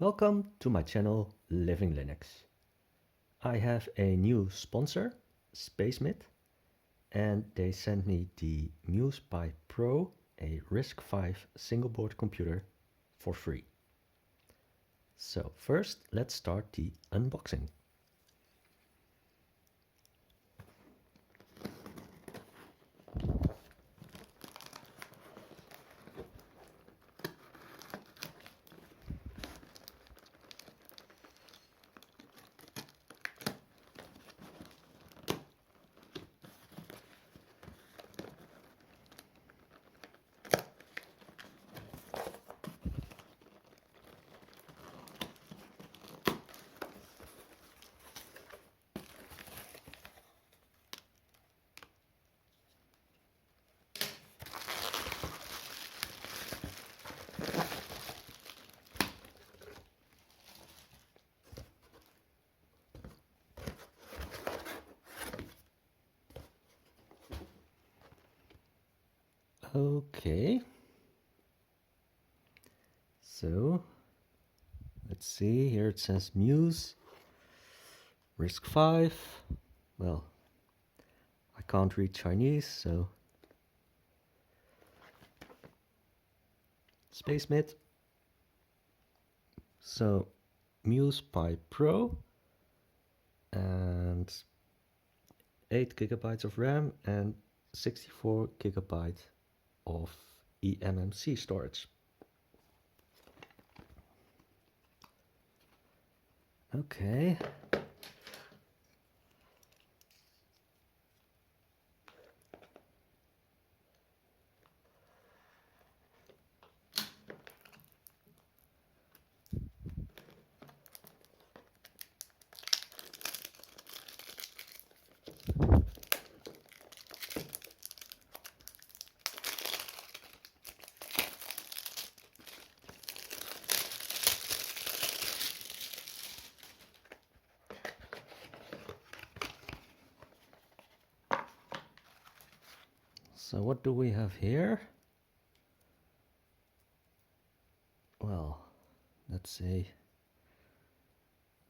Welcome to my channel Living Linux. I have a new sponsor, SpacemiT, and they sent me the MUSE Pi Pro, a RISC-V single board computer for free. So first, let's start the unboxing. Okay, so let's see, here it says MUSE RISC-V. Well, I can't read Chinese, so SpacemiT. So MUSE Pi Pro and 8 GB of RAM and 64 GB of eMMC storage. Okay. So what do we have here? Well, that's a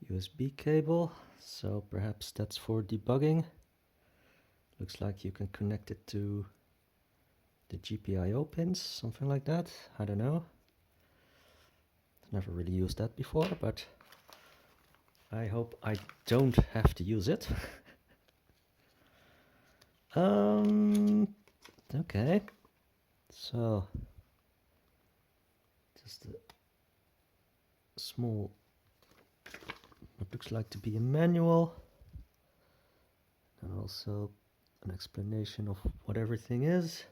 USB cable, so perhaps that's for debugging. Looks like you can connect it to the GPIO pins, something like that. I don't know. Never really used that before, but I hope I don't have to use it. Okay, so just a small, what looks like to be a manual, and also an explanation of what everything is.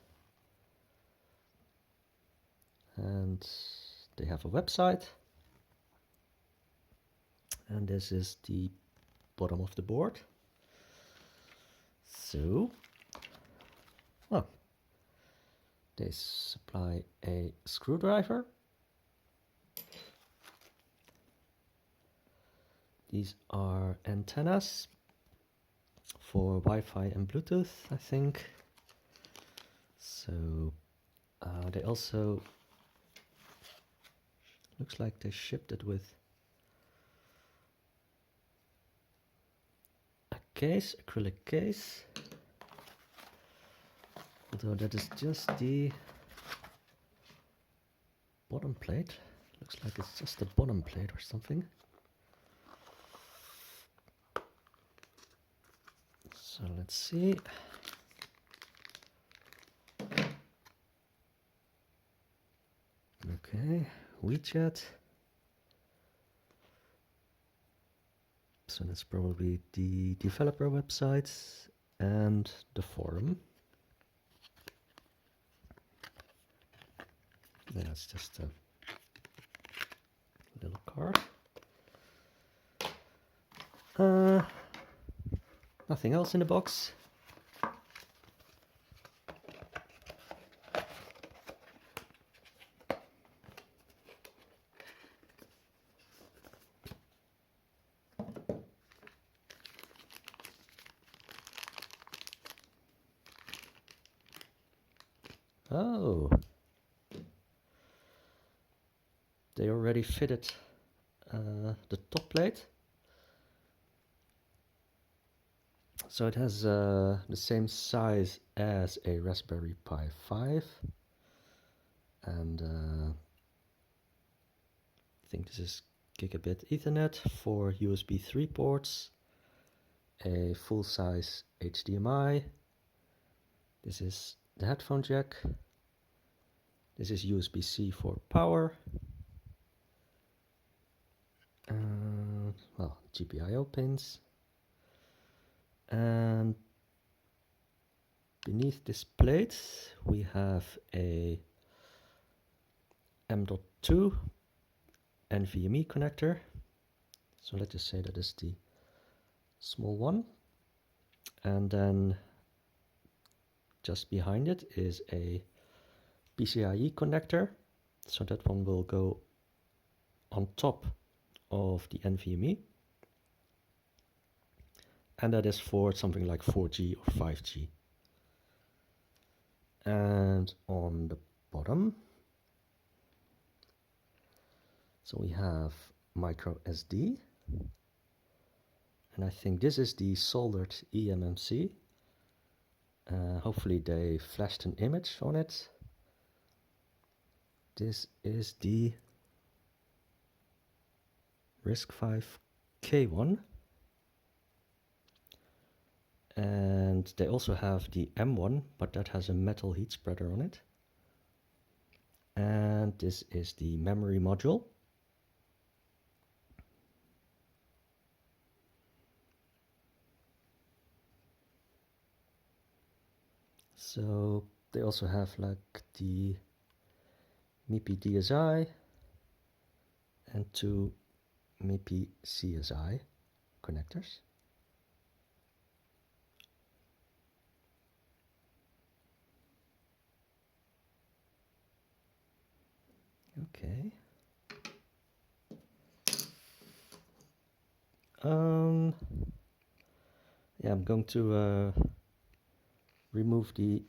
And they have a website, and this is the bottom of the board. So, well, they supply a screwdriver. These are antennas for Wi-Fi and Bluetooth, I think. So they also, looks like they shipped it with a case, acrylic case. Although that is just the bottom plate. Looks like it's just the bottom plate or something. So let's see. Okay, WeChat. So that's probably the developer website and the forum. Yeah, it's just a little card. Nothing else in the box. Oh, they already fitted the top plate. So it has the same size as a Raspberry Pi 5, and I think this is Gigabit Ethernet, 4 USB 3 ports, a full-size HDMI. This is the headphone jack. This is USB-C for power. Well, GPIO pins. And beneath this plate we have a M.2 NVMe connector. So let's just say that is the small one. And then just behind it is a PCIe connector. So that one will go on top of the NVMe. And that is for something like 4G or 5G. And on the bottom, so we have micro SD. And I think this is the soldered eMMC. Hopefully they flashed an image on it. This is the RISC-V K1. And they also have the M1, but that has a metal heat spreader on it. And this is the memory module. So they also have like the MIPI DSI and 2 MIPI CSI connectors. Okay. Yeah, I'm going to remove the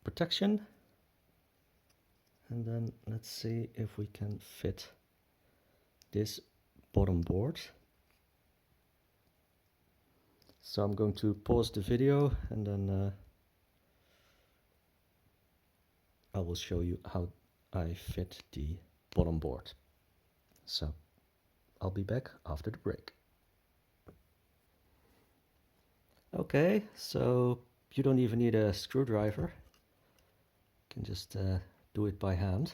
protection, and then let's see if we can fit this bottom board. So I'm going to pause the video and then I will show you how I fit the bottom board. So I'll be back after the break. Okay, so you don't even need a screwdriver. You can just do it by hand.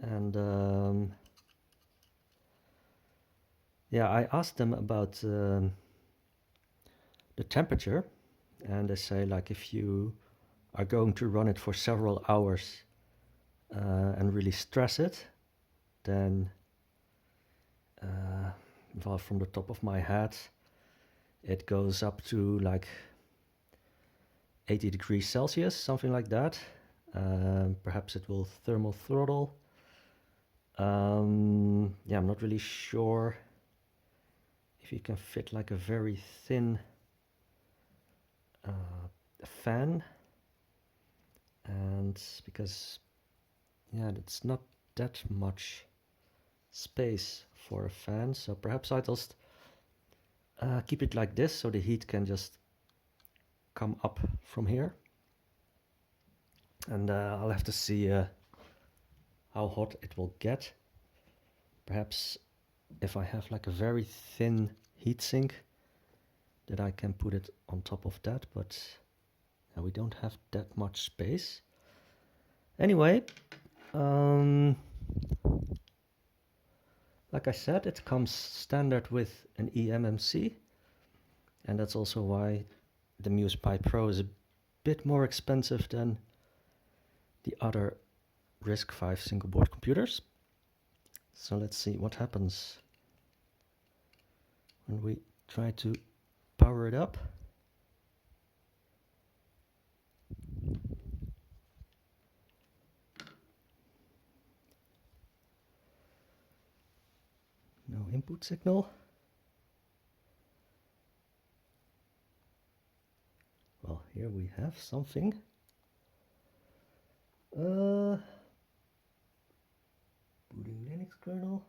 And yeah, I asked them about the temperature, and they say like if you are going to run it for several hours and really stress it, then well, from the top of my head, it goes up to like 80 degrees Celsius, something like that. Perhaps it will thermal throttle. Yeah, I'm not really sure if you can fit like a very thin fan, and because yeah, it's not that much space for a fan, so perhaps I just keep it like this so the heat can just come up from here, and I'll have to see how hot it will get. Perhaps if I have like a very thin heatsink, that I can put it on top of that, but we don't have that much space. Anyway, like I said, it comes standard with an eMMC, and that's also why the MUSE Pi Pro is a bit more expensive than the other RISC-V single board computers. So let's see what happens when we try to power it up. No input signal. Well, here we have something. kernel.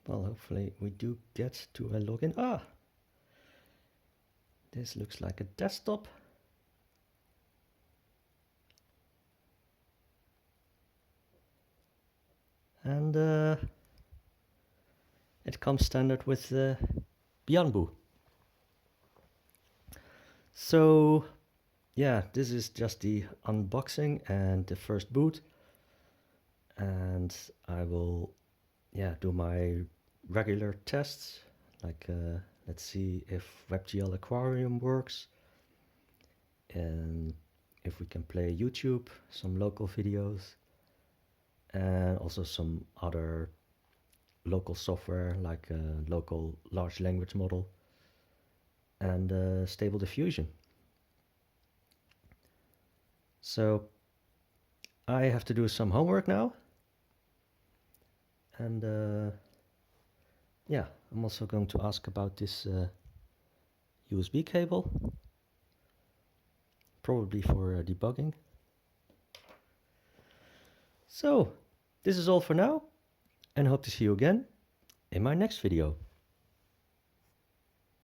Well, hopefully we do get to a login. Ah! This looks like a desktop. And it comes standard with Bianbu. So yeah, this is just the unboxing and the first boot. And I will do my regular tests, like let's see if WebGL Aquarium works, and if we can play YouTube, some local videos, and also some other local software like a local large language model and Stable Diffusion. So I have to do some homework now, and yeah, I'm also going to ask about this USB cable, probably for debugging. So this is all for now, and hope to see you again in my next video.